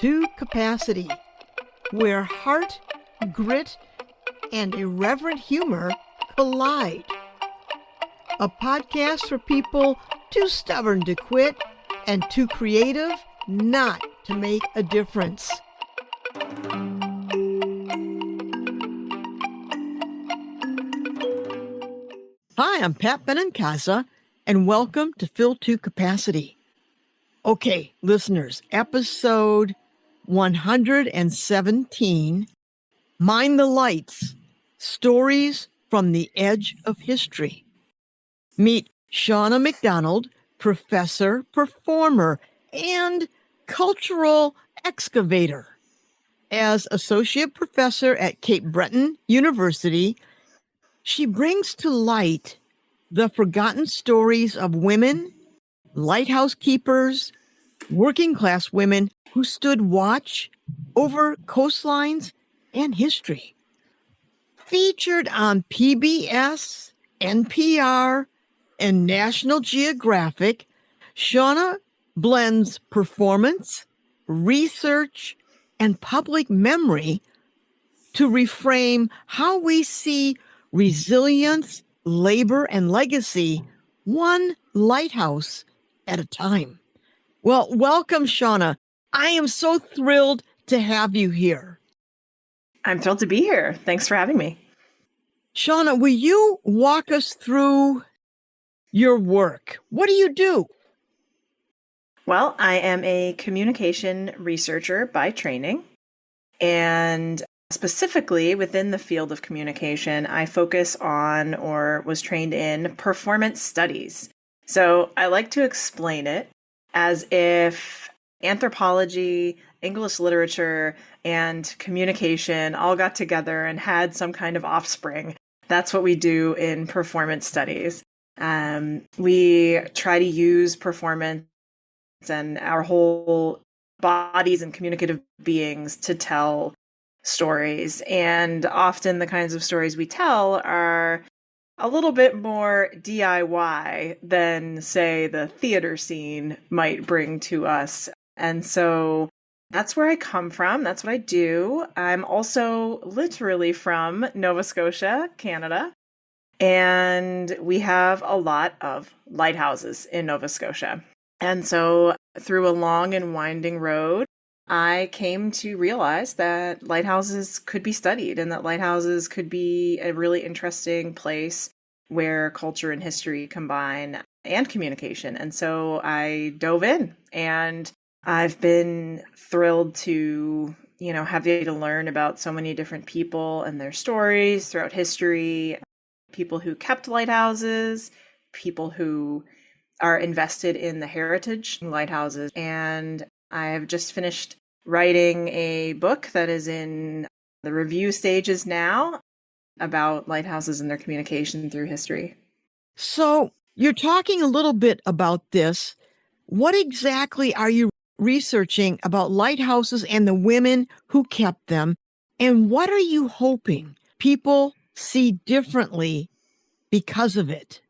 to Capacity, where heart, grit, and irreverent humor collide. A podcast for people too stubborn to quit and too creative not to make a difference. Hi, I'm Pat Benincasa, and welcome to Fill to Capacity. Okay, listeners, episode 117, Mind the Lights, Stories from the Edge of History. Meet Shauna MacDonald, professor, performer, and cultural excavator. As associate professor at Cape Breton University, she brings to light the forgotten stories of women, lighthouse keepers, working class women who stood watch over coastlines and history. Featured on PBS, NPR, and National Geographic, Shauna blends performance, research, and public memory to reframe how we see resilience, labor, and legacy, one lighthouse at a time. Well, welcome, Shauna. I am so thrilled to have you here. I'm thrilled to be here. Thanks for having me. Shauna, will you walk us through your work? What do you do? Well, I am a communication researcher by training, and specifically within the field of communication, I focus on or was trained in performance studies. So I like to explain it as if anthropology, English literature, and communication all got together and had some kind of offspring. That's what we do in performance studies. We try to use performance and our whole bodies and communicative beings to tell stories. And often the kinds of stories we tell are a little bit more DIY than, say, the theater scene might bring to us. And so that's where I come from. That's what I do. I'm also literally from Nova Scotia, Canada. And we have a lot of lighthouses in Nova Scotia. And so through a long and winding road, I came to realize that lighthouses could be studied and that lighthouses could be a really interesting place where culture and history combine and communication. And so I dove in, and I've been thrilled to, have to learn about so many different people and their stories throughout history, people who kept lighthouses, people who are invested in the heritage of lighthouses. And I have just finished writing a book that is in the review stages now about lighthouses and their communication through history. So you're talking a little bit about this. What exactly are you researching about lighthouses and the women who kept them? And what are you hoping people see differently because of it?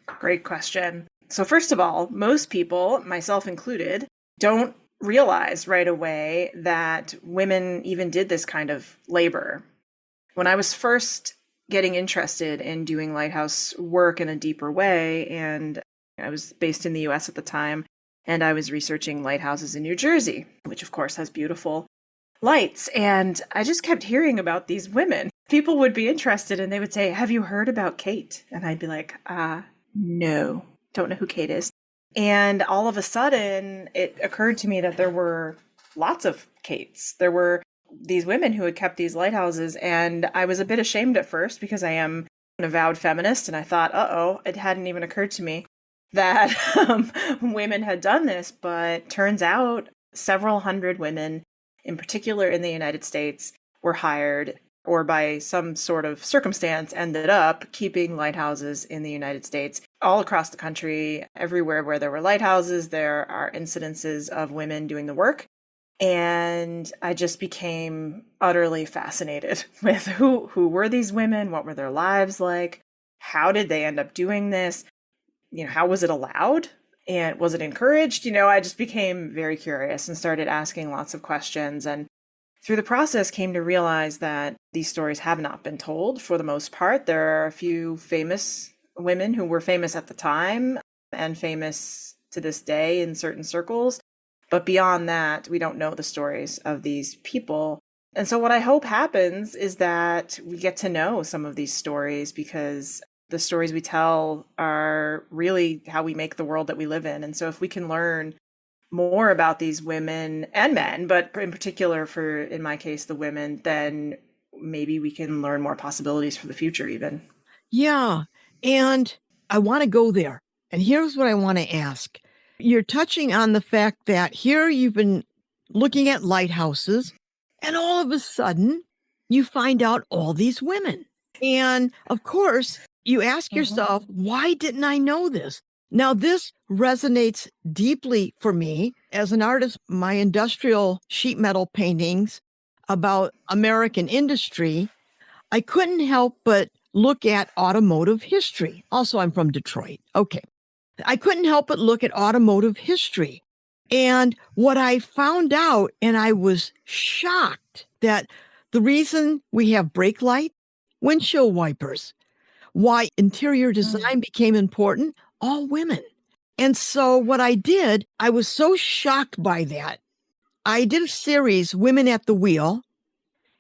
Great question. So first of all, most people, myself included, don't realize right away that women even did this kind of labor. When I was first getting interested in doing lighthouse work in a deeper way, and I was based in the US at the time, and I was researching lighthouses in New Jersey, which of course has beautiful lights. And I just kept hearing about these women. People would be interested and they would say, "Have you heard about Kate?" And I'd be like, no, don't know who Kate is. And all of a sudden, it occurred to me that there were lots of Kates. There were these women who had kept these lighthouses. And I was a bit ashamed at first because I am an avowed feminist. And I thought, it hadn't even occurred to me that women had done this. But turns out several hundred women, in particular in the United States, were hired or by some sort of circumstance ended up keeping lighthouses in the United States. All across the country, everywhere where there were lighthouses, there are incidences of women doing the work. And I just became utterly fascinated with who were these women, what were their lives like, how did they end up doing this, how was it allowed? And was it encouraged? I just became very curious and started asking lots of questions. And through the process, came to realize that these stories have not been told for the most part. There are a few famous women who were famous at the time and famous to this day in certain circles. But beyond that, we don't know the stories of these people. And so, what I hope happens is that we get to know some of these stories, because the stories we tell are really how we make the world that we live in. And so, if we can learn more about these women and men, but in particular for, in my case, the women, then maybe we can learn more possibilities for the future even. Yeah. And I want to go there. And here's what I want to ask. You're touching on the fact that here you've been looking at lighthouses, and all of a sudden you find out all these women. And of course, you ask yourself, why didn't I know this? Now, this resonates deeply for me as an artist. My industrial sheet metal paintings about American industry, I couldn't help but look at automotive history. Also, I'm from Detroit. Okay. I couldn't help but look at automotive history. And what I found out, and I was shocked, that the reason we have brake light, windshield wipers, why interior design became important, all women. And so what I did, I was so shocked by that. I did a series, Women at the Wheel,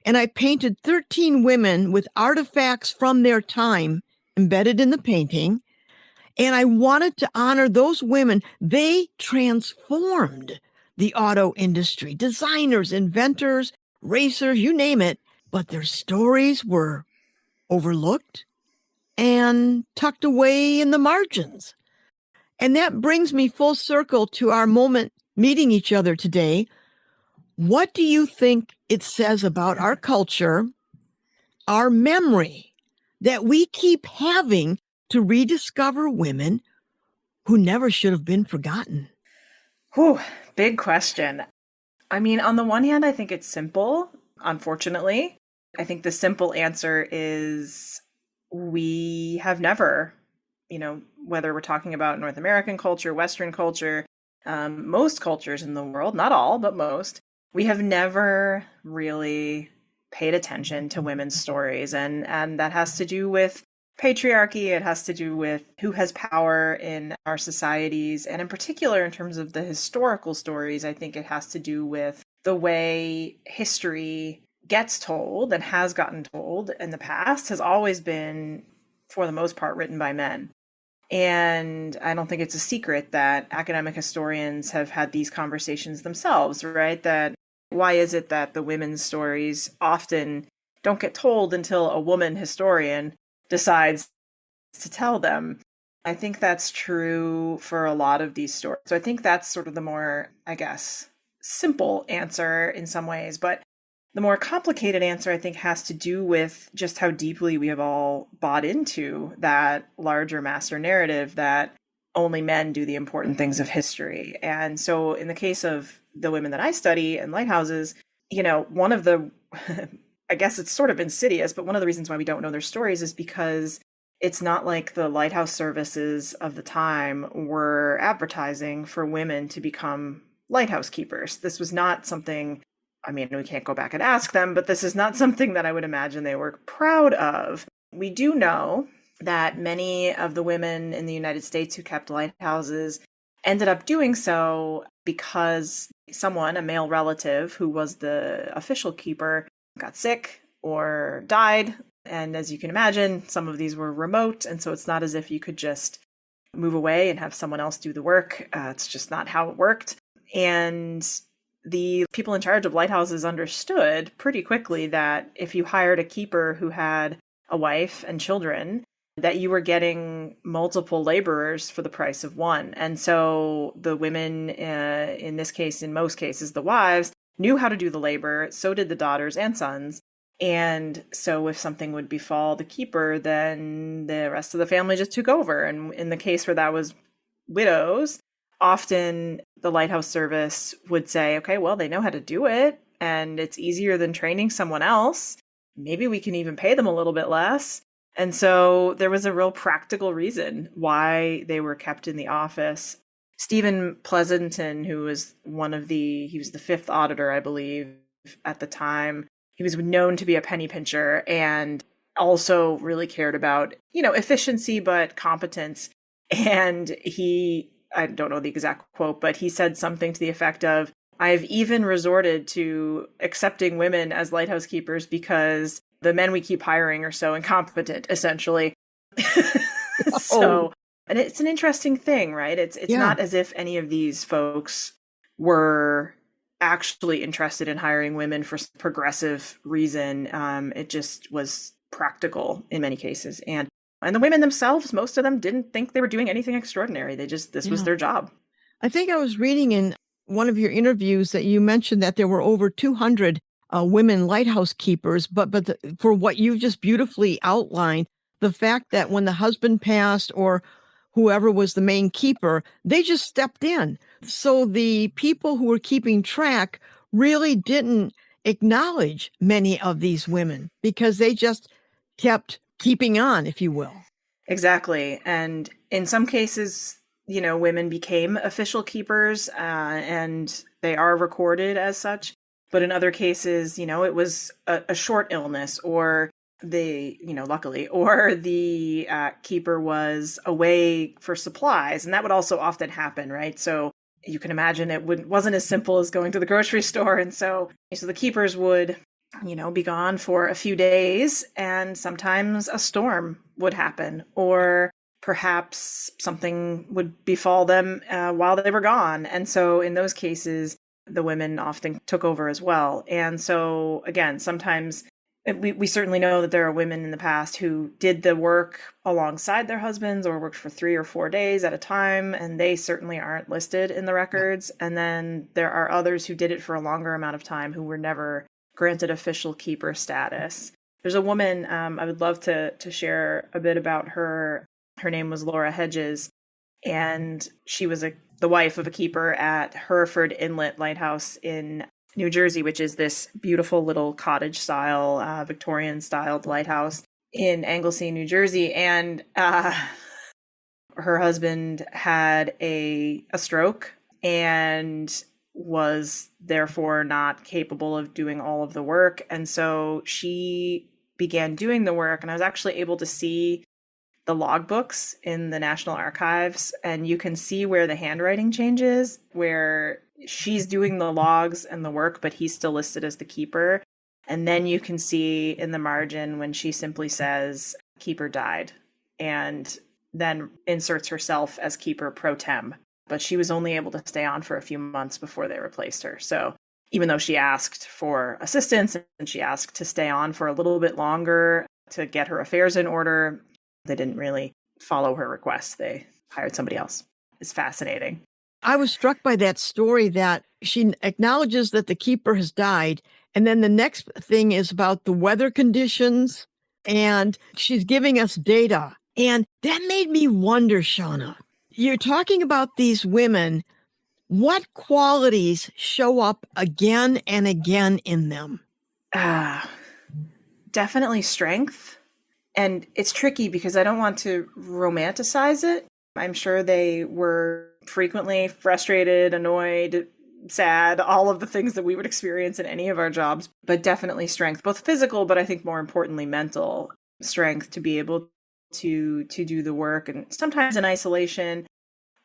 and I painted 13 women with artifacts from their time embedded in the painting. And I wanted to honor those women. They transformed the auto industry, designers, inventors, racers, you name it. But their stories were overlooked and tucked away in the margins. And that brings me full circle to our moment meeting each other today. What do you think it says about our culture, our memory, that we keep having to rediscover women who never should have been forgotten? Whew, big question. I mean, on the one hand, I think it's simple, unfortunately. I think the simple answer is we have never, whether we're talking about North American culture, Western culture, most cultures in the world, not all, but most, we have never really paid attention to women's stories. And that has to do with patriarchy. It has to do with who has power in our societies. And in particular, in terms of the historical stories, I think it has to do with the way history gets told and has gotten told in the past has always been, for the most part, written by men. And I don't think it's a secret that academic historians have had these conversations themselves, right? That why is it that the women's stories often don't get told until a woman historian decides to tell them? I think that's true for a lot of these stories. So I think that's sort of the more, I guess, simple answer in some ways. But the more complicated answer, I think, has to do with just how deeply we have all bought into that larger master narrative that only men do the important things of history. And so in the case of the women that I study and lighthouses, one of the, I guess it's sort of insidious, but one of the reasons why we don't know their stories is because it's not like the lighthouse services of the time were advertising for women to become lighthouse keepers. This was not something, I mean, we can't go back and ask them, but this is not something that I would imagine they were proud of. We do know that many of the women in the United States who kept lighthouses ended up doing so because someone, a male relative who was the official keeper, got sick or died. And as you can imagine, some of these were remote. And so it's not as if you could just move away and have someone else do the work. It's just not how it worked. And the people in charge of lighthouses understood pretty quickly that if you hired a keeper who had a wife and children, that you were getting multiple laborers for the price of one. And so the women, in this case, in most cases, the wives, knew how to do the labor. So did the daughters and sons. And so if something would befall the keeper, then the rest of the family just took over. And in the case where that was widows, often the lighthouse service would say, okay, well, they know how to do it, and it's easier than training someone else. Maybe we can even pay them a little bit less. And so there was a real practical reason why they were kept in the office. Stephen Pleasanton, who was he was the fifth auditor, I believe, at the time. He was known to be a penny pincher and also really cared about, efficiency, but competence. And I don't know the exact quote, but he said something to the effect of, I've even resorted to accepting women as lighthouse keepers because the men we keep hiring are so incompetent, essentially. Oh, So, and it's an interesting thing, right? It's yeah. not as if any of these folks were actually interested in hiring women for progressive reason. It just was practical in many cases, and the women themselves, most of them didn't think they were doing anything extraordinary. This was Yeah. their job. I think I was reading in one of your interviews that you mentioned that there were over 200 women lighthouse keepers, for what you just beautifully outlined, the fact that when the husband passed or whoever was the main keeper, they just stepped in. So the people who were keeping track really didn't acknowledge many of these women because they just kept keeping on, if you will. Exactly. And in some cases, women became official keepers, and they are recorded as such. But in other cases, it was a short illness, or luckily, or the keeper was away for supplies. And that would also often happen, right? So you can imagine wasn't as simple as going to the grocery store. And so the keepers would be gone for a few days, and sometimes a storm would happen, or perhaps something would befall them while they were gone. And so in those cases, the women often took over as well. And so, again, sometimes we certainly know that there are women in the past who did the work alongside their husbands or worked for 3 or 4 days at a time, and they certainly aren't listed in the records. And then there are others who did it for a longer amount of time who were never granted official keeper status. There's a woman, I would love to share a bit about her. Her name was Laura Hedges, and she was the wife of a keeper at Hereford Inlet Lighthouse in New Jersey, which is this beautiful little cottage style, Victorian styled lighthouse in Anglesey, New Jersey. And her husband had a stroke and was therefore not capable of doing all of the work. And so she began doing the work, and I was actually able to see the logbooks in the National Archives, and you can see where the handwriting changes, where she's doing the logs and the work, but he's still listed as the keeper. And then you can see in the margin when she simply says, keeper died, and then inserts herself as keeper pro tem. But she was only able to stay on for a few months before they replaced her. So even though she asked for assistance and she asked to stay on for a little bit longer to get her affairs in order, they didn't really follow her request. They hired somebody else. It's fascinating. I was struck by that story that she acknowledges that the keeper has died. And then the next thing is about the weather conditions, and she's giving us data. And that made me wonder, Shauna, you're talking about these women. What qualities show up again and again in them? Ah, definitely strength. And it's tricky because I don't want to romanticize it. I'm sure they were frequently frustrated, annoyed, sad, all of the things that we would experience in any of our jobs, but definitely strength, both physical, but I think more importantly, mental strength to be able to do the work, and sometimes in isolation.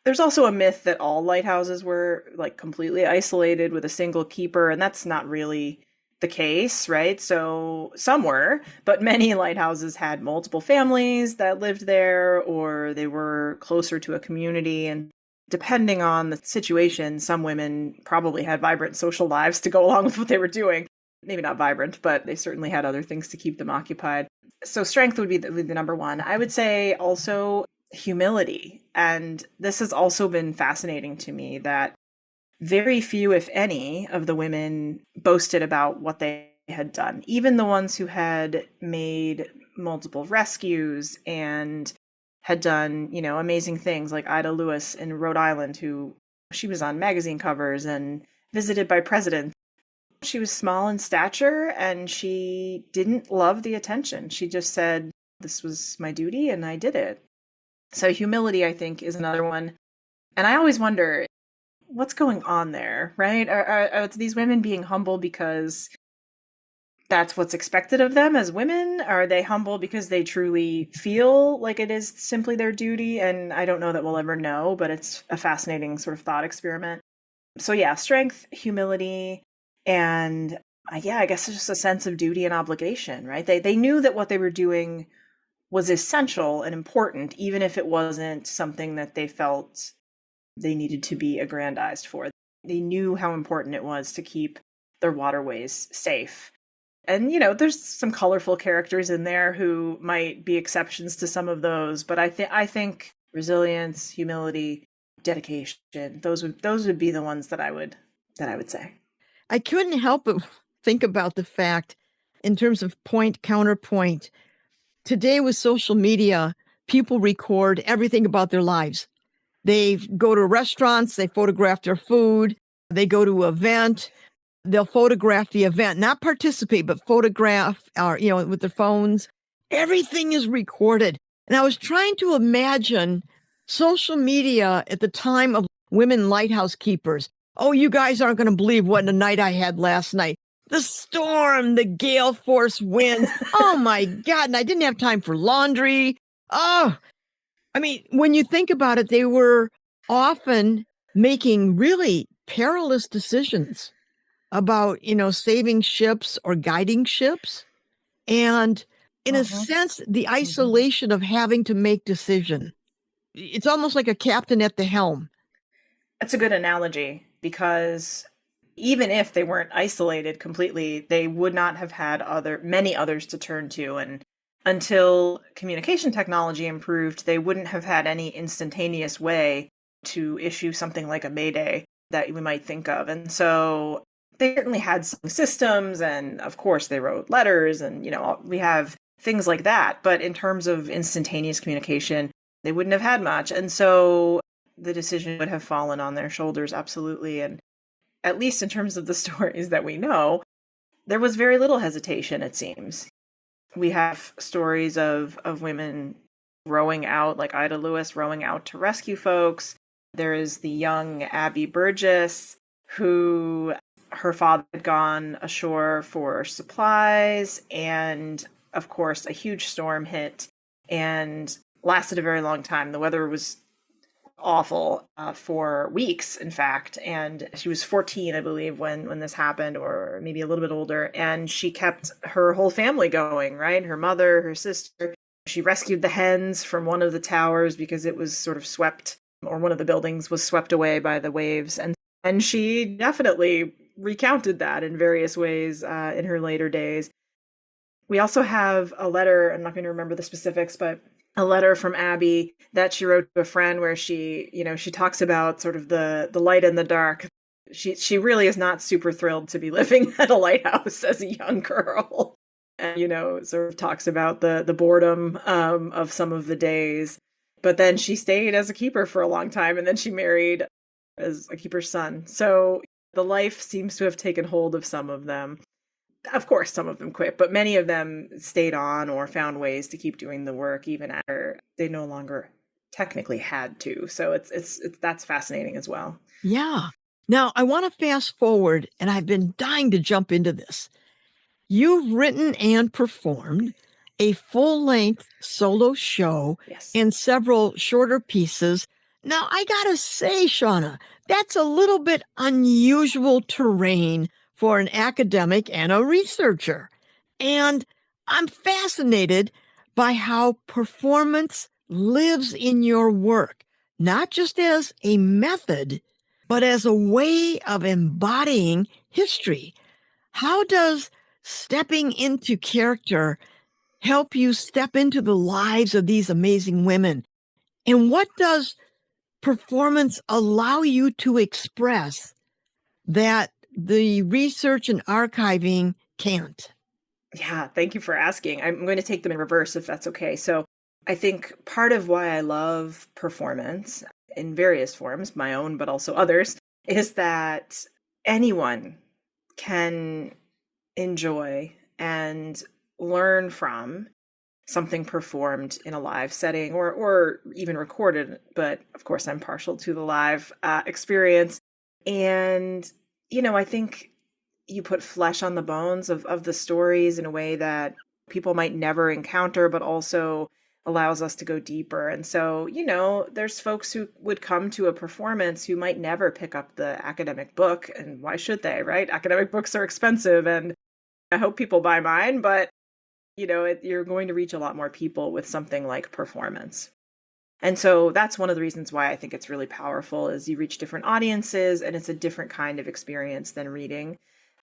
There's also a myth that all lighthouses were like completely isolated with a single keeper, and that's not really the case, right? So some were, but many lighthouses had multiple families that lived there, or they were closer to a community. And depending on the situation, some women probably had vibrant social lives to go along with what they were doing. Maybe not vibrant, but they certainly had other things to keep them occupied. So strength would be the number one. I would say also humility. And this has also been fascinating to me that very few, if any, of the women boasted about what they had done. Even the ones who had made multiple rescues and had done, amazing things, like Ida Lewis in Rhode Island, who she was on magazine covers and visited by presidents. She was small in stature and she didn't love the attention. She just said, this was my duty and I did it. So humility, I think, is another one. And I always wonder what's going on there, right? Are these women being humble because that's what's expected of them as women? Are they humble because they truly feel like it is simply their duty? And I don't know that we'll ever know, but it's a fascinating sort of thought experiment. So, yeah, strength, humility, and yeah, I guess it's just a sense of duty and obligation, right? They knew that what they were doing was essential and important, even if it wasn't something that they felt they needed to be aggrandized for. They knew how important it was to keep their waterways safe. And, there's some colorful characters in there who might be exceptions to some of those, but I think resilience, humility, dedication, those would be the ones that I would say. I couldn't help but think about the fact, in terms of point counterpoint, today with social media, people record everything about their lives. They go to restaurants, they photograph their food, they go to an event, they'll photograph the event, not participate, but photograph, or, with their phones. Everything is recorded. And I was trying to imagine social media at the time of women lighthouse keepers. Oh, you guys aren't going to believe what a night I had last night. The storm, the gale force winds. Oh my God. And I didn't have time for laundry. Oh, I mean, when you think about it, they were often making really perilous decisions about, saving ships or guiding ships. And in a Hmm. sense, the Hmm. isolation of having to make decision. It's almost like a captain at the helm. That's a good analogy because even if they weren't isolated completely, they would not have had many others to turn to. And until communication technology improved, they wouldn't have had any instantaneous way to issue something like a mayday that we might think of. And so they certainly had some systems, and of course they wrote letters, and we have things like that. But in terms of instantaneous communication, they wouldn't have had much. And so the decision would have fallen on their shoulders, absolutely. And at least in terms of the stories that we know, there was very little hesitation, it seems. We have stories of women rowing out, like Ida Lewis rowing out to rescue folks. There is the young Abby Burgess, who her father had gone ashore for supplies, and of course, a huge storm hit and lasted a very long time. The weather was awful for weeks, in fact. And she was 14, I believe, when this happened, or maybe a little bit older. And she kept her whole family going, right? Her mother, her sister. She rescued the hens from one of the towers because it was sort of swept, or one of the buildings was swept away by the waves. And she definitely recounted that in various ways in her later days. We also have a letter, I'm not going to remember the specifics, but a letter from Abby that she wrote to a friend where she talks about sort of the light and the dark. She really is not super thrilled to be living at a lighthouse as a young girl. And, sort of talks about the boredom of some of the days. But then she stayed as a keeper for a long time, and then she married as a keeper's son. So the life seems to have taken hold of some of them. Of course, some of them quit, but many of them stayed on or found ways to keep doing the work even after they no longer technically had to. So it's that's fascinating as well. Yeah. Now, I want to fast forward, and I've been dying to jump into this. You've written and performed a full length solo show Yes. and several shorter pieces. Now, I gotta say, Shauna, that's a little bit unusual terrain for an academic and a researcher. And I'm fascinated by how performance lives in your work, not just as a method, but as a way of embodying history. How does stepping into character help you step into the lives of these amazing women? And what does performance allow you to express that the research and archiving can't? Yeah, thank you for asking. I'm going to take them in reverse if that's okay. So, I think part of why I love performance in various forms, my own but also others, is that anyone can enjoy and learn from something performed in a live setting or even recorded. But of course, I'm partial to the live experience. And, I think you put flesh on the bones of the stories in a way that people might never encounter, but also allows us to go deeper. And so, there's folks who would come to a performance who might never pick up the academic book. And why should they, right? Academic books are expensive, and I hope people buy mine, but, you're going to reach a lot more people with something like performance. And so that's one of the reasons why I think it's really powerful is you reach different audiences and it's a different kind of experience than reading.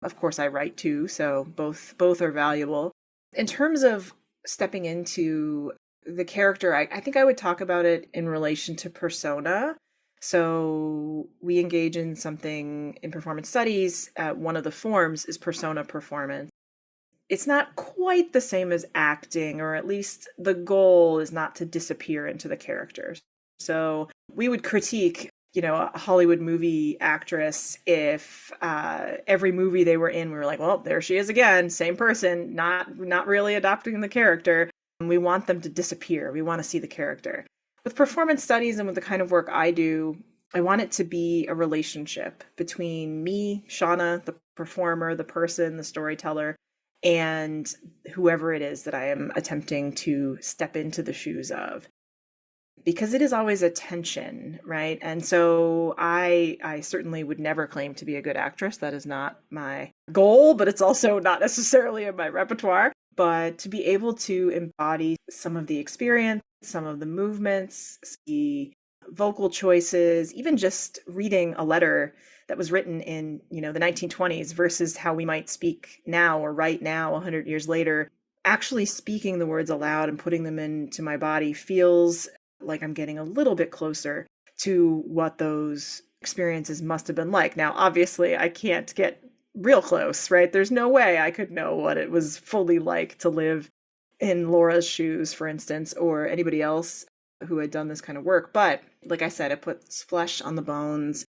Of course, I write too, so both are valuable. In terms of stepping into the character, I think I would talk about it in relation to persona. So we engage in something in performance studies. One of the forms is persona performance. It's not quite the same as acting, or at least the goal is not to disappear into the characters. So we would critique, a Hollywood movie actress if every movie they were in, we were like, well, there she is again, same person, not really adopting the character. And we want them to disappear. We want to see the character. With performance studies and with the kind of work I do, I want it to be a relationship between me, Shauna, the performer, the person, the storyteller, and whoever it is that I am attempting to step into the shoes of. Because it is always a tension, right? And so I certainly would never claim to be a good actress. That is not my goal, but it's also not necessarily in my repertoire. But to be able to embody some of the experience, some of the movements, the vocal choices, even just reading a letter that was written in, the 1920s versus how we might speak now or write now 100 years later, actually speaking the words aloud and putting them into my body feels like I'm getting a little bit closer to what those experiences must have been like. Now, obviously, I can't get real close, right? There's no way I could know what it was fully like to live in Laura's shoes, for instance, or anybody else who had done this kind of work. But like I said, it puts flesh on the bones.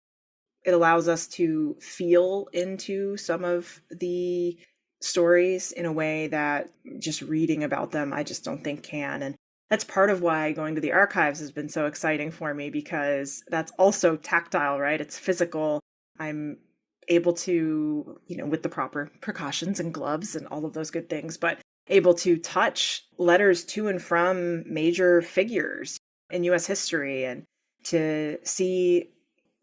It allows us to feel into some of the stories in a way that just reading about them, I just don't think can. And that's part of why going to the archives has been so exciting for me, because that's also tactile, right? It's physical. I'm able to, with the proper precautions and gloves and all of those good things, but able to touch letters to and from major figures in US history and to see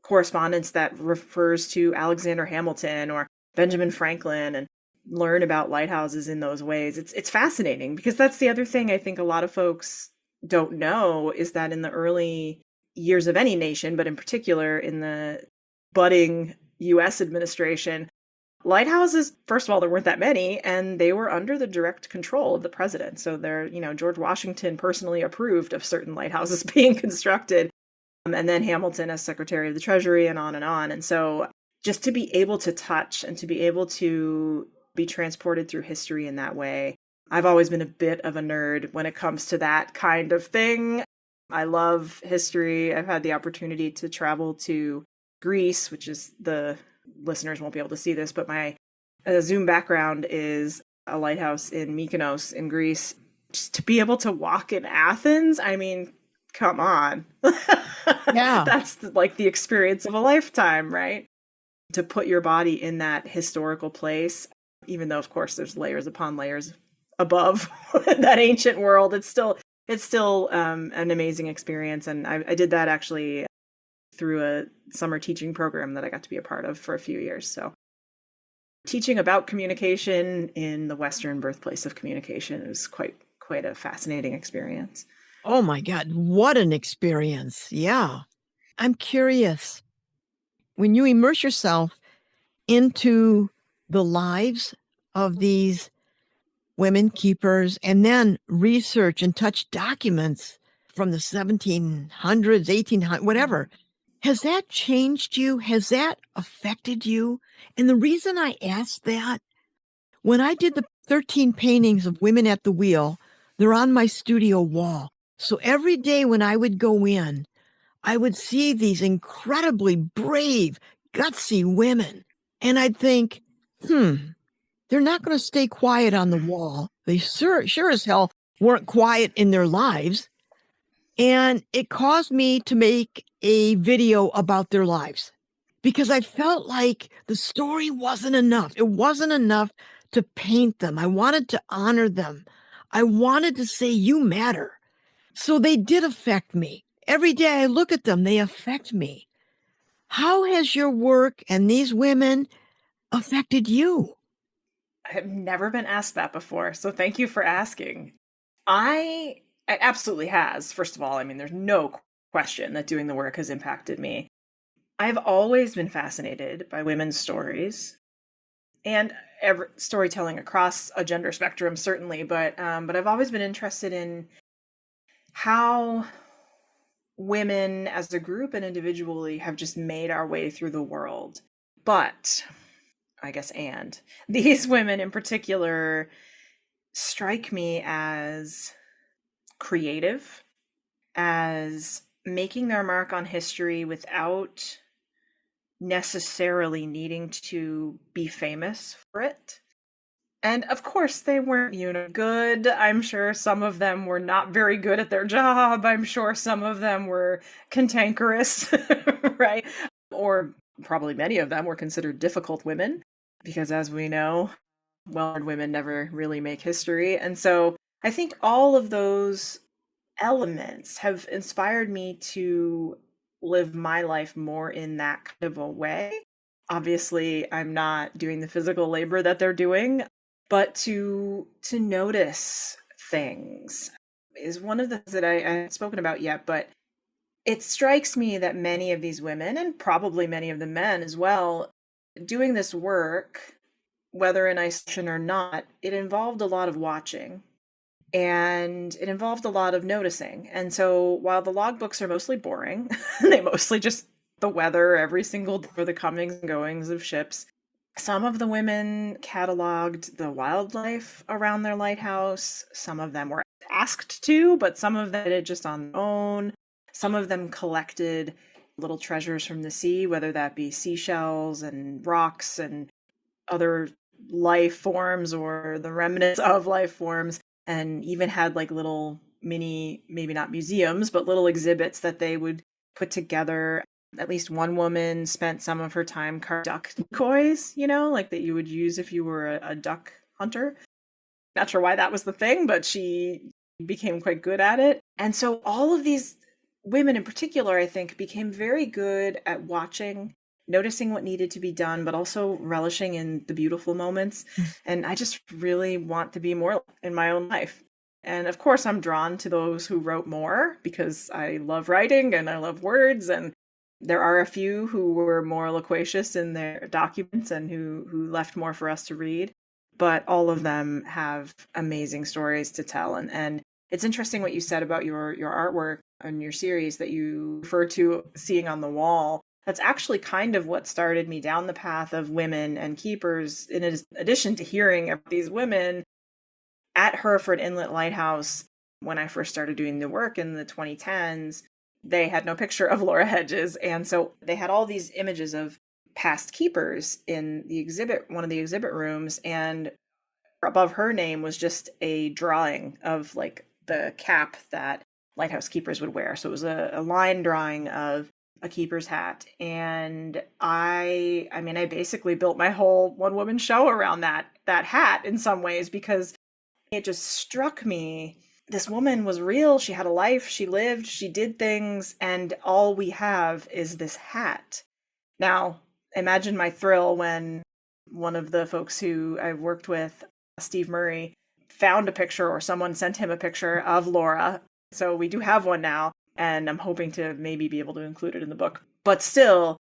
correspondence that refers to Alexander Hamilton or Benjamin Franklin and learn about lighthouses in those ways. It's fascinating, because that's the other thing I think a lot of folks don't know is that in the early years of any nation, but in particular in the budding US administration, lighthouses, first of all, there weren't that many, and they were under the direct control of the president. So George Washington personally approved of certain lighthouses being constructed. And then Hamilton as Secretary of the Treasury, and on and on. And so just to be able to touch and to be able to be transported through history in that way. I've always been a bit of a nerd when it comes to that kind of thing. I love history. I've had the opportunity to travel to Greece, which is the listeners won't be able to see this, but my Zoom background is a lighthouse in Mykonos in Greece. Just to be able to walk in Athens, I mean, come on. Yeah. That's like the experience of a lifetime, right? To put your body in that historical place, even though, of course, there's layers upon layers above that ancient world, it's still an amazing experience. And I did that actually through a summer teaching program that I got to be a part of for a few years. So teaching about communication in the Western birthplace of communication is quite a fascinating experience. Oh my God, what an experience. Yeah. I'm curious, when you immerse yourself into the lives of these women keepers and then research and touch documents from the 1700s, 1800s, whatever, has that changed you? Has that affected you? And the reason I ask that, when I did the 13 paintings of women at the wheel, they're on my studio wall. So every day when I would go in, I would see these incredibly brave, gutsy women. And I'd think, they're not going to stay quiet on the wall. They sure as hell weren't quiet in their lives. And it caused me to make a video about their lives because I felt like the story wasn't enough. It wasn't enough to paint them. I wanted to honor them. I wanted to say, you matter. So they did affect me. Every day I look at them, they affect me. How has your work and these women affected you? I have never been asked that before, so thank you for asking. It absolutely has. First of all, I mean, there's no question that doing the work has impacted me. I've always been fascinated by women's stories and storytelling across a gender spectrum, certainly. But I've always been interested in how women, as a group and individually, have just made our way through the world. But I guess, and these women in particular strike me as creative, as making their mark on history without necessarily needing to be famous for it. And of course, they weren't, good. I'm sure some of them were not very good at their job. I'm sure some of them were cantankerous, right? Or probably many of them were considered difficult women, because as we know, well-earned women never really make history. And so I think all of those elements have inspired me to live my life more in that kind of a way. Obviously, I'm not doing the physical labor that they're doing, but to notice things is one of the things that I haven't spoken about yet. But it strikes me that many of these women, and probably many of the men as well, doing this work, whether in isolation or not, it involved a lot of watching. And it involved a lot of noticing. And so while the logbooks are mostly boring, they mostly just the weather every single day for the comings and goings of ships, some of the women cataloged the wildlife around their lighthouse. Some of them were asked to, but some of them did it just on their own. Some of them collected little treasures from the sea, whether that be seashells and rocks and other life forms or the remnants of life forms, and even had like little mini, maybe not museums, but little exhibits that they would put together. At least one woman spent some of her time carving duck decoys, like that you would use if you were a duck hunter. Not sure why that was the thing, but she became quite good at it. And so all of these women in particular, I think, became very good at watching, noticing what needed to be done, but also relishing in the beautiful moments. And I just really want to be more in my own life. And of course, I'm drawn to those who wrote more because I love writing and I love words. And there are a few who were more loquacious in their documents and who left more for us to read. But all of them have amazing stories to tell. And it's interesting what you said about your artwork and your series that you refer to seeing on the wall. That's actually kind of what started me down the path of women and keepers, in addition to hearing about these women at Hereford Inlet Lighthouse. When I first started doing the work in the 2010s, they had no picture of Laura Hedges. And so they had all these images of past keepers in the exhibit, one of the exhibit rooms. And above her name was just a drawing of like the cap that lighthouse keepers would wear. So it was a line drawing of a keeper's hat. And I basically built my whole one woman show around that hat in some ways, because it just struck me. This woman was real. She had a life. She lived. She did things. And all we have is this hat. Now, imagine my thrill when one of the folks who I've worked with, Steve Murray, found a picture, or someone sent him a picture of Laura. So we do have one now, and I'm hoping to maybe be able to include it in the book. But still,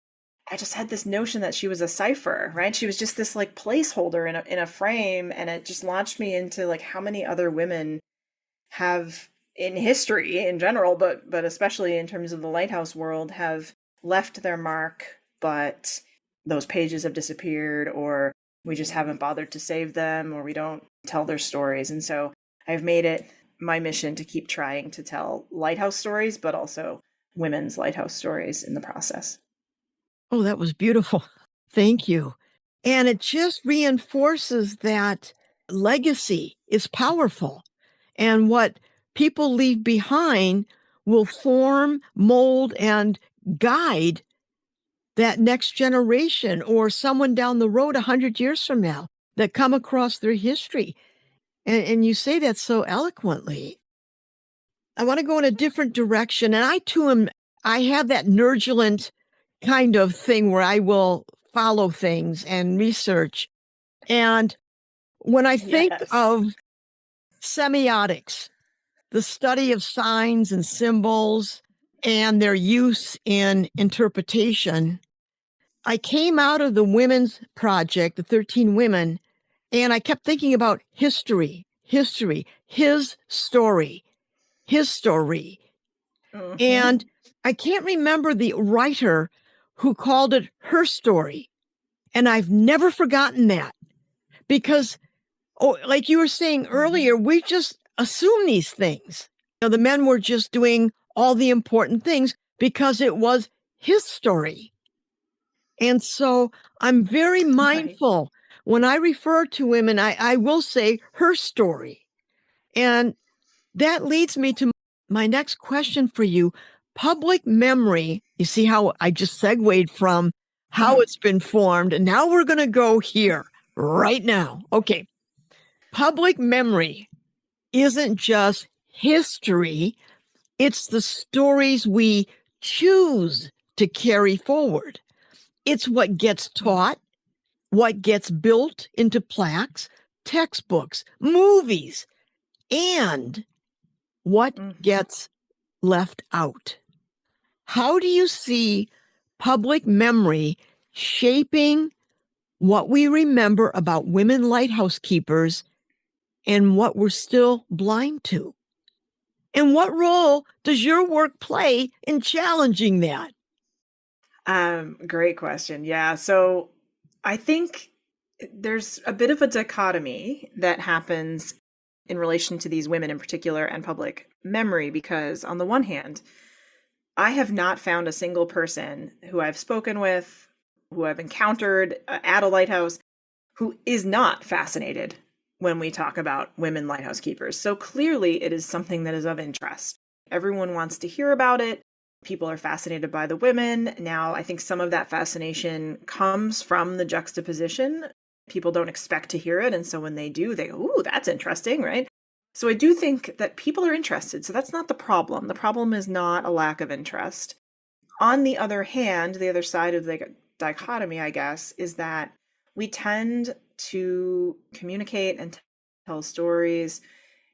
I just had this notion that she was a cipher, right? She was just this like placeholder in a frame, and it just launched me into like how many other women have in history in general, but especially in terms of the lighthouse world, have left their mark, but those pages have disappeared, or we just haven't bothered to save them, or we don't tell their stories. And so I've made it my mission to keep trying to tell lighthouse stories, but also women's lighthouse stories in the process. Oh, that was beautiful. Thank you. And it just reinforces that legacy is powerful. And what people leave behind will form, mold, and guide that next generation or someone down the road 100 years from now that come across their history. And you say that so eloquently. I want to go in a different direction. And I too I have that nerdulent kind of thing where I will follow things and research. And when I think Yes. of semiotics, the study of signs and symbols and their use in interpretation, I came out of the women's project, the 13 women, and I kept thinking about history, his story, his story. Mm-hmm. And I can't remember the writer who called it her story. And I've never forgotten that because, like you were saying earlier, we just assume these things. The men were just doing all the important things because it was his story. And so I'm very Right. mindful when I refer to women, I will say her story. And that leads me to my next question for you. Public memory, you see how I just segued from how Mhm. it's been formed, and now we're going to go here right now. Okay. Public memory isn't just history, it's the stories we choose to carry forward. It's what gets taught, what gets built into plaques, textbooks, movies, and what Mhm. gets left out. How do you see public memory shaping what we remember about women lighthouse keepers and what we're still blind to? And what role does your work play in challenging that? Great question. Yeah. So I think there's a bit of a dichotomy that happens in relation to these women in particular and public memory, because on the one hand, I have not found a single person who I've spoken with, who I've encountered at a lighthouse, who is not fascinated when we talk about women lighthouse keepers. So clearly, it is something that is of interest. Everyone wants to hear about it. People are fascinated by the women. Now, I think some of that fascination comes from the juxtaposition. People don't expect to hear it. And so when they do, they go, ooh, that's interesting, right? So I do think that people are interested. So that's not the problem. The problem is not a lack of interest. On the other hand, the other side of the dichotomy, I guess, is that we tend to communicate and tell stories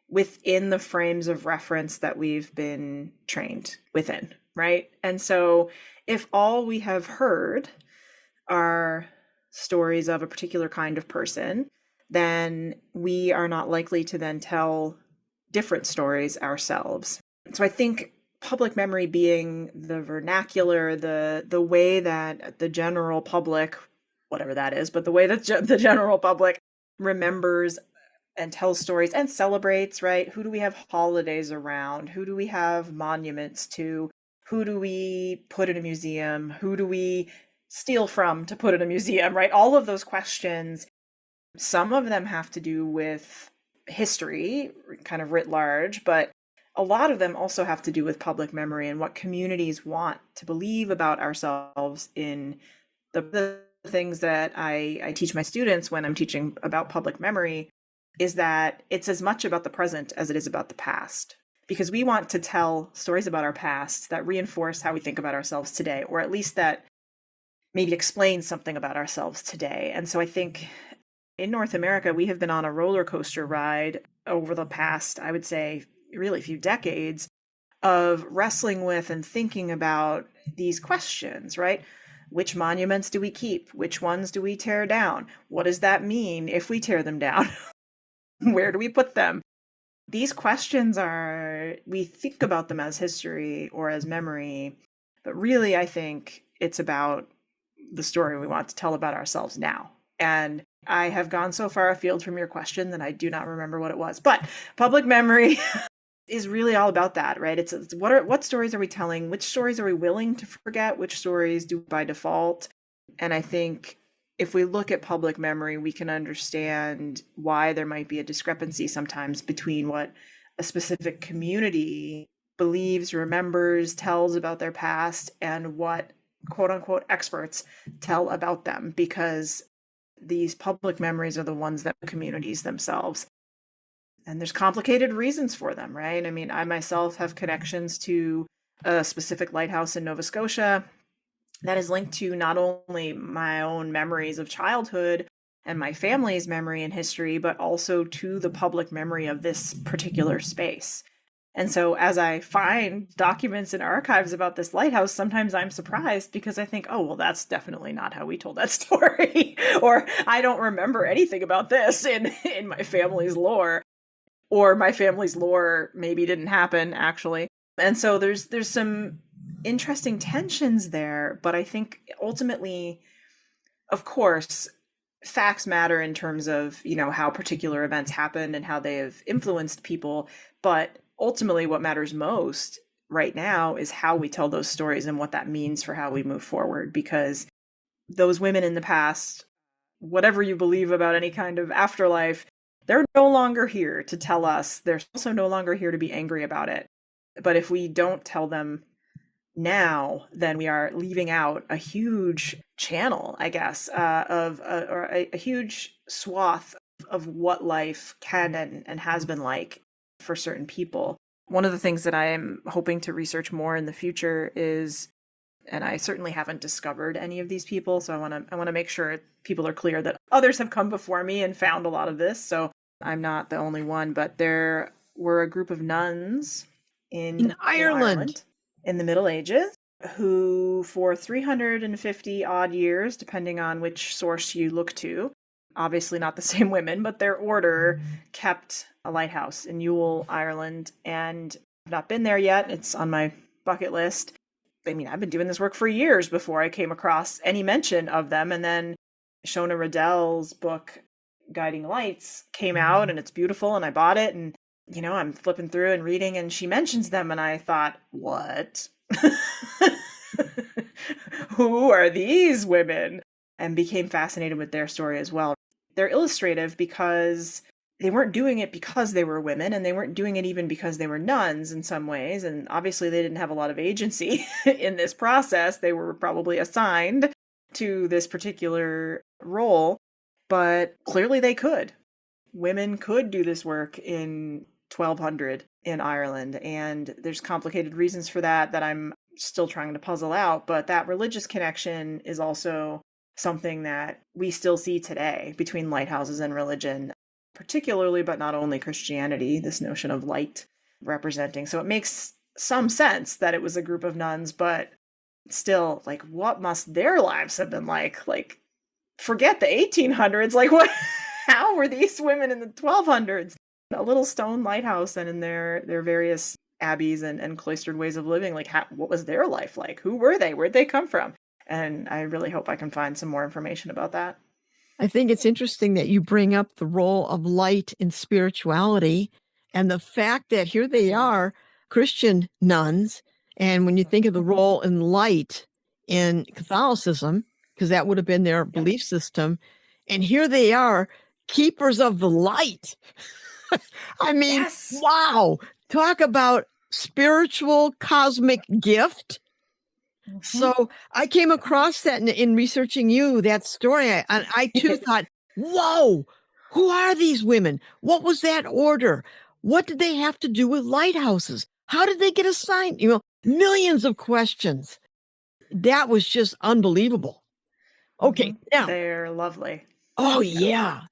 within the frames of reference that we've been trained within, right? And so if all we have heard are stories of a particular kind of person, then we are not likely to then tell different stories ourselves. So I think public memory being the vernacular, the way that the general public, whatever that is, but the way that the general public remembers and tells stories and celebrates, right? Who do we have holidays around? Who do we have monuments to? Who do we put in a museum? Who do we steal from to put in a museum, right? All of those questions, some of them have to do with history, kind of writ large, but a lot of them also have to do with public memory and what communities want to believe about ourselves in the things that I teach my students when I'm teaching about public memory is that it's as much about the present as it is about the past. Because we want to tell stories about our past that reinforce how we think about ourselves today, or at least that maybe explain something about ourselves today. And so I think in North America, we have been on a roller coaster ride over the past, I would say, really few decades of wrestling with and thinking about these questions, right? Which monuments do we keep? Which ones do we tear down? What does that mean if we tear them down? Where do we put them? These questions are, we think about them as history or as memory, but really, I think it's about the story we want to tell about ourselves now. And I have gone so far afield from your question that I do not remember what it was. But public memory is really all about that, right? It's what stories are we telling? Which stories are we willing to forget? Which stories do by default? And I think if we look at public memory, we can understand why there might be a discrepancy sometimes between what a specific community believes, remembers, tells about their past, and what quote unquote experts tell about them, because these public memories are the ones that communities themselves. And there's complicated reasons for them, right? I mean, I myself have connections to a specific lighthouse in Nova Scotia that is linked to not only my own memories of childhood and my family's memory and history, but also to the public memory of this particular space. And so as I find documents and archives about this lighthouse, sometimes I'm surprised because I think, oh, well, that's definitely not how we told that story. Or I don't remember anything about this in my family's lore. Or my family's lore maybe didn't happen, actually. And so there's some interesting tensions there. But I think ultimately, of course, facts matter in terms of, how particular events happened and how they have influenced people. But ultimately, what matters most right now is how we tell those stories and what that means for how we move forward. Because those women in the past, whatever you believe about any kind of afterlife, they're no longer here to tell us. They're also no longer here to be angry about it. But if we don't tell them now, then we are leaving out a huge channel, I guess, or a huge swath of what life can and has been like for certain people. One of the things that I am hoping to research more in the future is, and I certainly haven't discovered any of these people, so I want to make sure people are clear that others have come before me and found a lot of this, so I'm not the only one. But there were a group of nuns in Ireland in the Middle Ages who, for 350 odd years, depending on which source you look to, obviously not the same women, but their order kept a lighthouse in Youghal, Ireland. And I've not been there yet. It's on my bucket list. I mean, I've been doing this work for years before I came across any mention of them. And then Shauna Riddell's book, Guiding Lights, came out, and it's beautiful, and I bought it. And, I'm flipping through and reading, and she mentions them, and I thought, what? Who are these women? And became fascinated with their story as well. They're illustrative because they weren't doing it because they were women, and they weren't doing it even because they were nuns in some ways. And obviously they didn't have a lot of agency in this process. They were probably assigned to this particular role, but clearly they could. Women could do this work in 1200 in Ireland, and there's complicated reasons for that I'm still trying to puzzle out. But that religious connection is also something that we still see today between lighthouses and religion, particularly, but not only Christianity, this notion of light representing. So it makes some sense that it was a group of nuns, but still, like, what must their lives have been like? Like, forget the 1800s. Like, what? How were these women in the 1200s? A little stone lighthouse, and in their various abbeys and cloistered ways of living, like, what was their life like? Who were they? Where'd they come from? And I really hope I can find some more information about that. I think it's interesting that you bring up the role of light in spirituality and the fact that here they are, Christian nuns. And when you think of the role in light in Catholicism, because that would have been their belief system, and here they are, keepers of the light. I mean, Yes. Wow. Talk about spiritual cosmic gift. So I came across that in researching that story. I too thought, whoa, who are these women? What was that order? What did they have to do with lighthouses? How did they get assigned? Millions of questions. That was just unbelievable. Okay, now. They're lovely. Oh, yeah.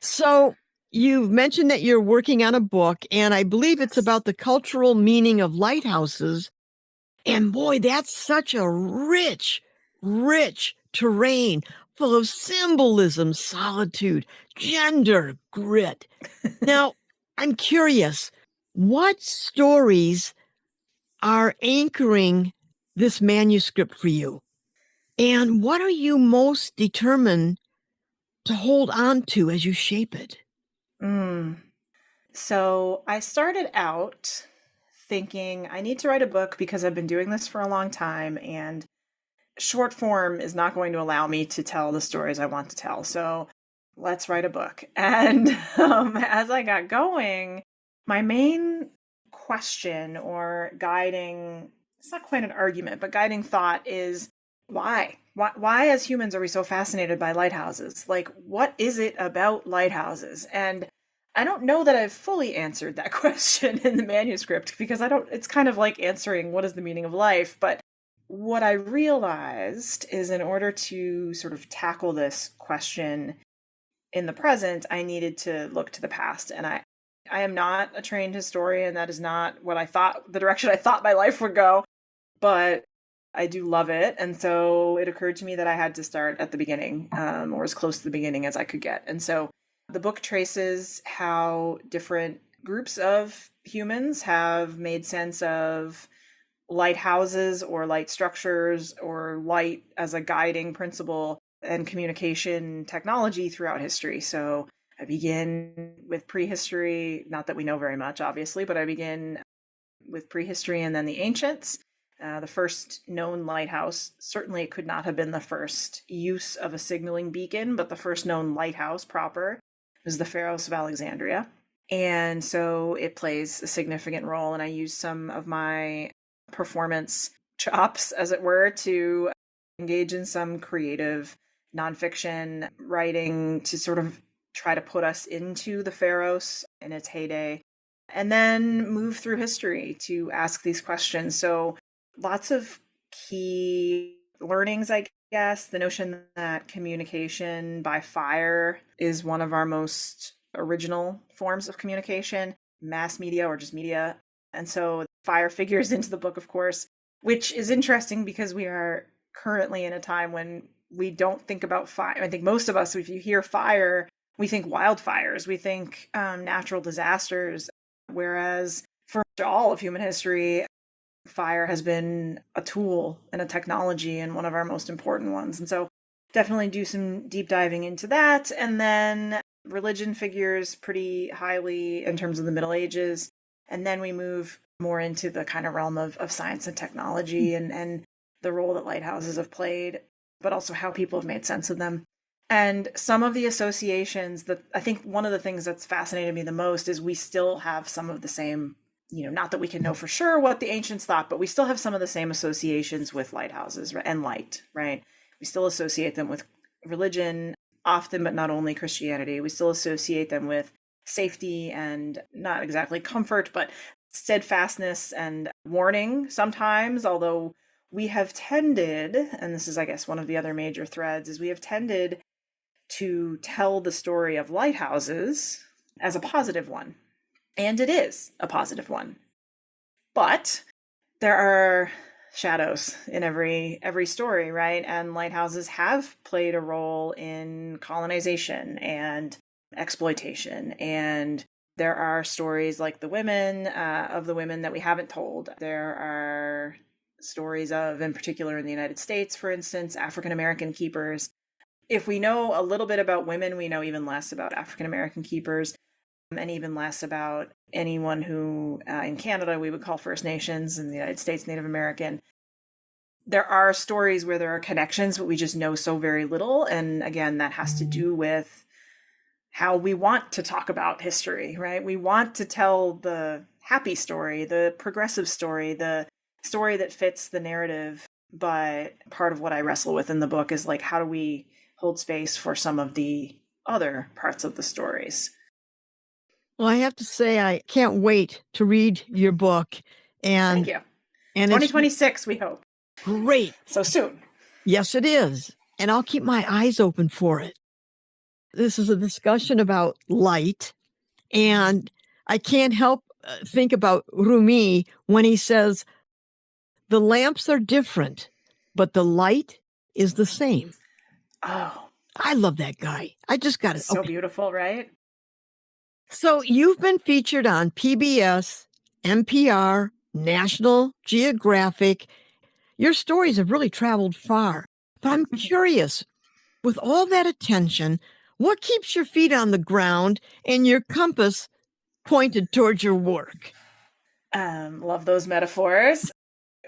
So you've mentioned that you're working on a book, and I believe it's about the cultural meaning of lighthouses. And boy, that's such a rich, rich terrain full of symbolism, solitude, gender, grit. Now, I'm curious, what stories are anchoring this manuscript for you? And what are you most determined to hold on to as you shape it? So I started out thinking I need to write a book because I've been doing this for a long time, and short form is not going to allow me to tell the stories I want to tell. So let's write a book. And as I got going, My main question or guiding, it's not quite an argument, but guiding thought is why? Why as humans are we so fascinated by lighthouses? Like, what is it about lighthouses? And I don't know that I've fully answered that question in the manuscript because it's kind of like answering what is the meaning of life. But what I realized is in order to sort of tackle this question in the present, I needed to look to the past. And I am not a trained historian. That is not what I thought, the direction I thought my life would go. But I do love it. And so it occurred to me that I had to start at the beginning, or as close to the beginning as I could get. And so the book traces how different groups of humans have made sense of lighthouses or light structures or light as a guiding principle and communication technology throughout history. So I begin with prehistory, not that we know very much, obviously, but I begin with prehistory and then the ancients. The first known lighthouse, certainly it could not have been the first use of a signaling beacon, but the first known lighthouse proper was the Pharos of Alexandria. And so it plays a significant role. And I use some of my performance chops, as it were, to engage in some creative nonfiction writing to sort of try to put us into the Pharos in its heyday, and then move through history to ask these questions. So lots of key learnings, I guess. The notion that communication by fire is one of our most original forms of communication, mass media or just media. And so fire figures into the book, of course, which is interesting because we are currently in a time when we don't think about fire. I think most of us, if you hear fire, we think wildfires, we think natural disasters, whereas for all of human history, fire has been a tool and a technology and one of our most important ones. And so definitely do some deep diving into that. And then religion figures pretty highly in terms of the Middle Ages. And then we move more into the kind of realm of science and technology and the role that lighthouses have played, but also how people have made sense of them. And some of the associations that I think one of the things that's fascinated me the most is we still have some of the same, not that we can know for sure what the ancients thought, but we still have some of the same associations with lighthouses and light, right? We still associate them with religion often, but not only Christianity. We still associate them with safety and not exactly comfort, but steadfastness and warning sometimes, although we have tended, and this is, I guess, one of the other major threads, is we have tended to tell the story of lighthouses as a positive one. And it is a positive one. But there are shadows in every story, right? And lighthouses have played a role in colonization and exploitation. And there are stories like the women that we haven't told. There are stories of, in particular in the United States, for instance, African American keepers. If we know a little bit about women, we know even less about African American keepers, and even less about anyone who in Canada we would call First Nations, in the United States Native American. There are stories where there are connections, but we just know so very little. And again, that has to do with how we want to talk about history, right? We want to tell the happy story, the progressive story, the story that fits the narrative. But part of what I wrestle with in the book is like, how do we hold space for some of the other parts of the stories? Well, I have to say, I can't wait to read your book. Thank you. And 2026, we hope. Great. So soon. Yes, it is. And I'll keep my eyes open for it. This is a discussion about light. And I can't help think about Rumi when he says, the lamps are different, but the light is the same. Oh, I love that guy. I just got it. So beautiful, right? So you've been featured on PBS, NPR, National Geographic. Your stories have really traveled far. But I'm curious, with all that attention, what keeps your feet on the ground and your compass pointed towards your work? Love those metaphors.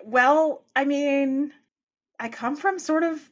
Well, I mean, I come from sort of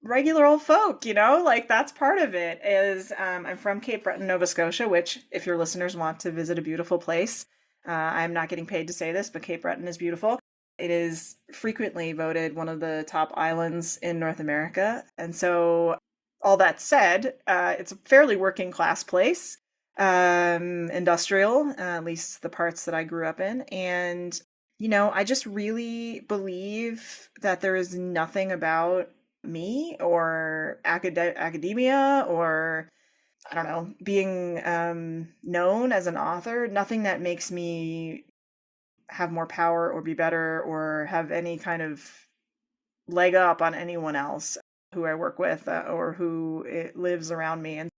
regular old folk, like that's part of it is I'm from Cape Breton, Nova Scotia, which if your listeners want to visit a beautiful place, I'm not getting paid to say this, but Cape Breton is beautiful. It is frequently voted one of the top islands in North America. And so all that said, it's a fairly working class place, industrial, at least the parts that I grew up in. And I just really believe that there is nothing about me or academia or I don't know, being known as an author, nothing that makes me have more power or be better or have any kind of leg up on anyone else who I work with or who it lives around me. And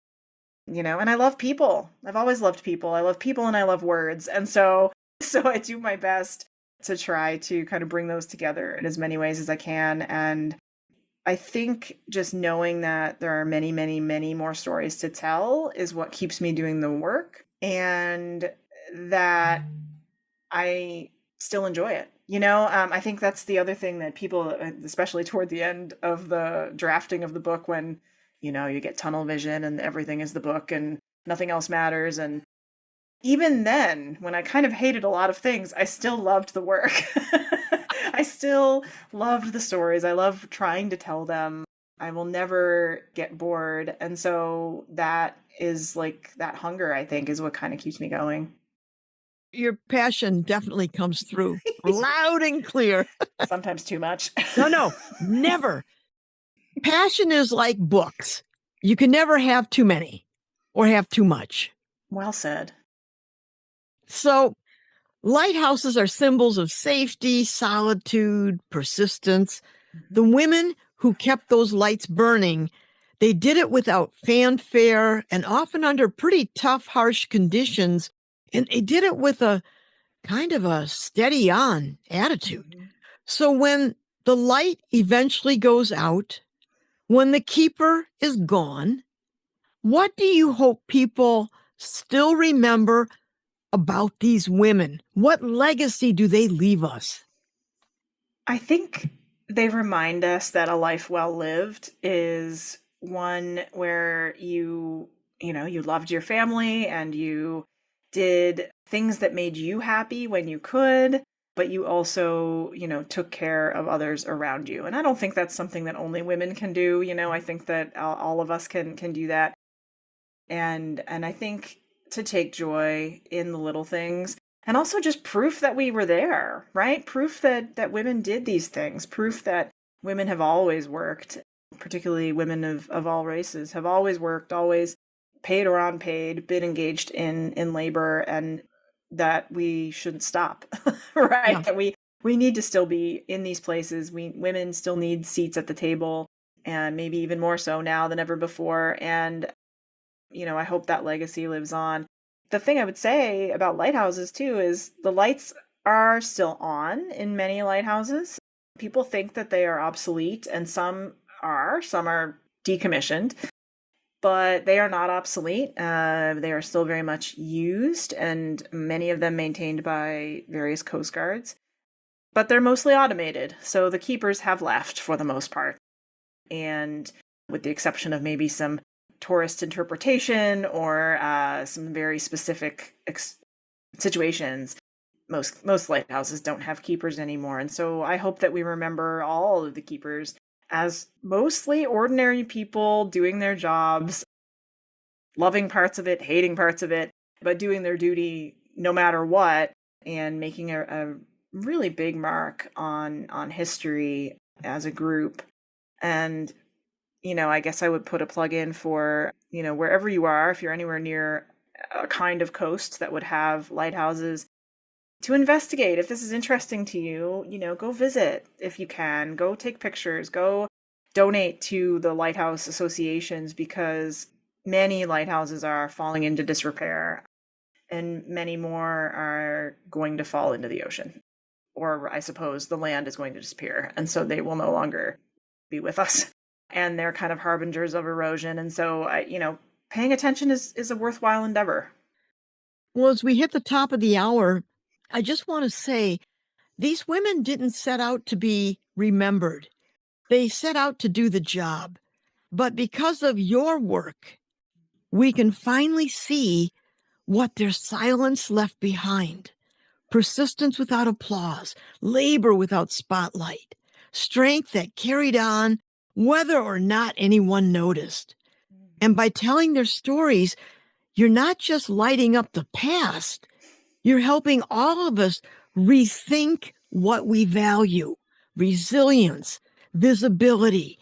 I love people. I've always loved people. I love people and I love words. And so I do my best to try to kind of bring those together in as many ways as I can. And I think just knowing that there are many, many, many more stories to tell is what keeps me doing the work, and that I still enjoy it. I think that's the other thing that people, especially toward the end of the drafting of the book, when, you get tunnel vision and everything is the book and nothing else matters. And even then, when I kind of hated a lot of things, I still loved the work. I still loved the stories. I love trying to tell them. I will never get bored. And so that is like that hunger, I think, is what kind of keeps me going. Your passion definitely comes through loud and clear. Sometimes too much. No, never. Passion is like books. You can never have too many or have too much. Well said. So, lighthouses are symbols of safety, solitude, persistence. The women who kept those lights burning, they did it without fanfare and often under pretty tough, harsh conditions. And they did it with a kind of a steady on attitude. Mhm. So when the light eventually goes out, when the keeper is gone, what do you hope people still remember about these women? What legacy do they leave us? I think they remind us that a life well lived is one where you loved your family and you did things that made you happy when you could, but you also, took care of others around you. And I don't think that's something that only women can do. I think that all of us can do that. And I think to take joy in the little things, and also just proof that we were there, right? Proof that women did these things, proof that women have always worked, particularly women of all races have always worked, always paid or unpaid, been engaged in labor, and that we shouldn't stop. Yeah. Right? That we need to still be in these places. Women still need seats at the table, and maybe even more so now than ever before. And I hope that legacy lives on. The thing I would say about lighthouses too is the lights are still on in many lighthouses. People think that they are obsolete, and some are decommissioned, but they are not obsolete. They are still very much used, and many of them maintained by various coast guards. But they're mostly automated, so the keepers have left for the most part. And with the exception of maybe some tourist interpretation or some very specific situations, most lighthouses don't have keepers anymore. And so I hope that we remember all of the keepers as mostly ordinary people doing their jobs, loving parts of it, hating parts of it, but doing their duty no matter what, and making a really big mark on history as a group. And I guess I would put a plug in for, wherever you are, if you're anywhere near a kind of coast that would have lighthouses, to investigate. If this is interesting to you, go visit if you can. Go take pictures. Go donate to the lighthouse associations, because many lighthouses are falling into disrepair and many more are going to fall into the ocean. Or I suppose the land is going to disappear, and so they will no longer be with us. And they're kind of harbingers of erosion. And so, paying attention is a worthwhile endeavor. Well, as we hit the top of the hour, I just want to say these women didn't set out to be remembered. They set out to do the job, but because of your work, we can finally see what their silence left behind. Persistence without applause, labor without spotlight, strength that carried on whether or not anyone noticed. And by telling their stories, you're not just lighting up the past, you're helping all of us rethink what we value: resilience, visibility,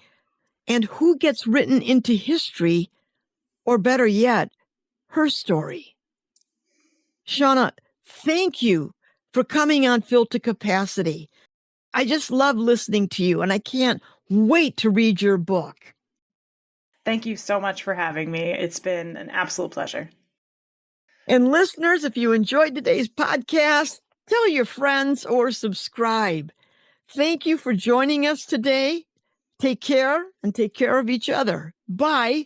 and who gets written into history, or better yet, her story. Shauna, thank you for coming on Filled to Capacity. I just love listening to you, and I can't wait to read your book. Thank you so much for having me. It's been an absolute pleasure. And listeners, if you enjoyed today's podcast, tell your friends or subscribe. Thank you for joining us today. Take care and take care of each other. Bye.